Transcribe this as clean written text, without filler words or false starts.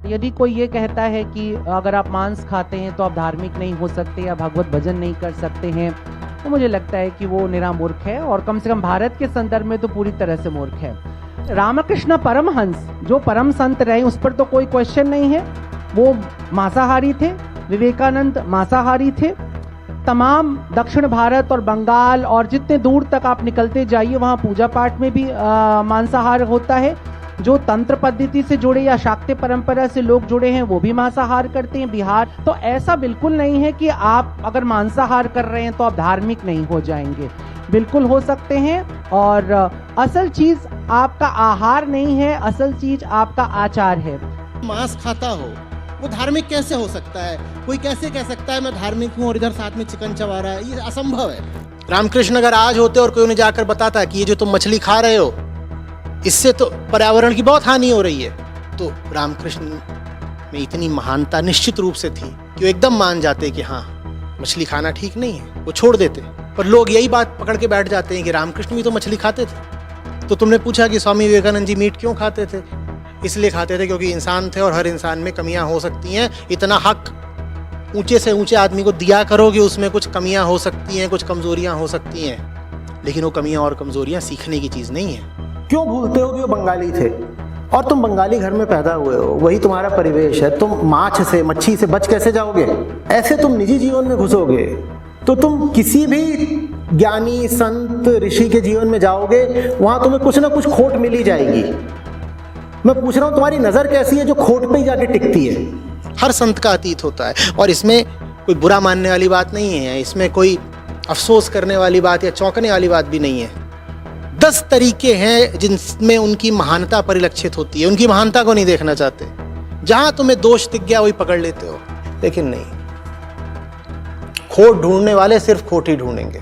यदि कोई ये कहता है कि अगर आप मांस खाते हैं तो आप धार्मिक नहीं हो सकते या भगवत भजन नहीं कर सकते हैं, तो मुझे लगता है कि वो निरा मूर्ख है, और कम से कम भारत के संदर्भ में तो पूरी तरह से मूर्ख है। रामकृष्ण परमहंस जो परम संत रहे उस पर तो कोई क्वेश्चन नहीं है, वो मांसाहारी थे। विवेकानंद मांसाहारी थे। तमाम दक्षिण भारत और बंगाल और जितने दूर तक आप निकलते जाइए वहाँ पूजा पाठ में भी मांसाहार होता है। जो तंत्र पद्धति से जुड़े या शाक्य परंपरा से लोग जुड़े हैं वो भी मांसाहार करते हैं बिहार। तो ऐसा बिल्कुल नहीं है कि आप अगर मांसाहार कर रहे हैं तो आप धार्मिक नहीं हो जाएंगे, बिल्कुल हो सकते हैं। और असल चीज आपका आहार नहीं है, असल चीज आपका आचार है। मांस खाता हो वो धार्मिक कैसे हो सकता है? कोई कैसे कह सकता है मैं धार्मिक हूँ और इधर साथ में चिकन चबा रहा है? ये असंभव है। रामकृष्ण अगर आज होते और कोई उन्हें जाकर बताता कि ये जो तुम मछली खा रहे हो इससे तो पर्यावरण की बहुत हानि हो रही है, तो रामकृष्ण में इतनी महानता निश्चित रूप से थी कि वो एकदम मान जाते कि हाँ मछली खाना ठीक नहीं है, वो छोड़ देते। पर लोग यही बात पकड़ के बैठ जाते हैं कि रामकृष्ण भी तो मछली खाते थे। तो तुमने पूछा कि स्वामी विवेकानंद जी मीट क्यों खाते थे? इसलिए खाते थे क्योंकि इंसान थे और हर इंसान में कमियां हो सकती हैं। इतना हक ऊंचे से ऊंचे आदमी को दिया करो कि उसमें कुछ कमियां हो सकती हैं, कुछ कमजोरियां हो सकती हैं, लेकिन वो कमियां और कमजोरियां सीखने की चीज़ नहीं है। क्यों भूलते हो कि वो बंगाली थे और तुम बंगाली घर में पैदा हुए हो, वही तुम्हारा परिवेश है। तुम माछ से मच्छी से बच कैसे जाओगे? ऐसे तुम निजी जीवन में घुसोगे तो तुम किसी भी ज्ञानी संत ऋषि के जीवन में जाओगे, वहां तुम्हें कुछ ना कुछ खोट मिल ही जाएगी। मैं पूछ रहा हूं तुम्हारी नजर कैसी है जो खोट पे ही जाके टिकती है? हर संत का अतीत होता है और इसमें कोई बुरा मानने वाली बात नहीं है, इसमें कोई अफसोस करने वाली बात या चौंकने वाली बात भी नहीं है। 10 तरीके हैं जिनमें उनकी महानता परिलक्षित होती है। उनकी महानता को नहीं देखना चाहते, जहां तुम्हें दोष दिख गया वही पकड़ लेते हो। लेकिन नहीं, खोट ढूंढने वाले सिर्फ खोट ही ढूंढेंगे।